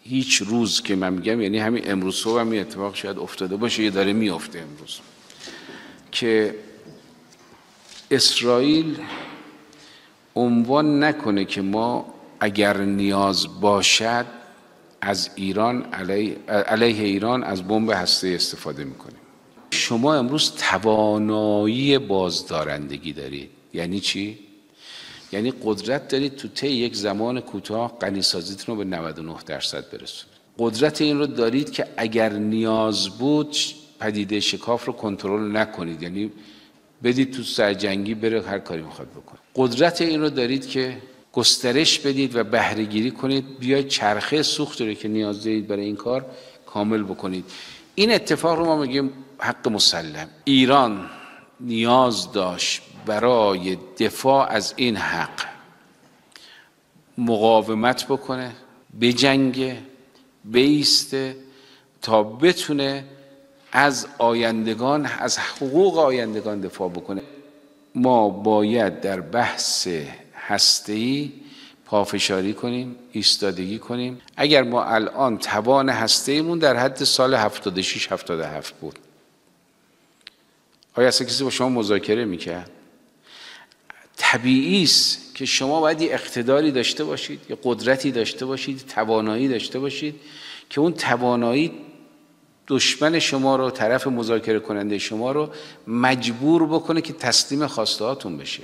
هیچ روز که من میگم یعنی همین امروز صبح هم اتفاق شاید افتاده باشه، یه داره میافته امروز، که اسرائیل عنوان نکنه که ما اگر نیاز باشد از ایران علیه ایران از بمب هسته‌ای استفاده میکنیم. شما امروز توانایی بازدارندگی دارید. یعنی چی؟ یعنی قدرت دارید تو طی یک زمان کوتاه غنیسازیتون رو به 99% برسونید. قدرت این رو دارید که اگر نیاز بود پدیده شکاف رو کنترل نکنید، یعنی بدید تو سرجنگی بره هر کاری میخواد بکنه. قدرت این رو دارید که گسترش بدید و بهره گیری کنید، بیاید چرخه سوخت رو که نیاز دارید برای این کار کامل بکنید. این اتفاق رو ما میگیم حق مسلم. ایران نیاز داشت برای دفاع از این حق مقاومت بکنه، بجنگه، بایسته تا بتونه از آیندگان، از حقوق آیندگان دفاع بکنه. ما باید در بحث هسته‌ای پافشاری کنیم، ایستادگی کنیم. اگر ما الان توان هسته‌ایمون در حد سال 76 77 بود، آیا اصلا کسی با شما مذاکره میکرد؟ طبیعی است که شما باید یه اقتداری داشته باشید، یه قدرتی داشته باشید، توانایی داشته باشید که اون توانایی دشمن شما رو، طرف مذاکره کننده شما رو مجبور بکنه که تسلیم خواسته هاتون بشه.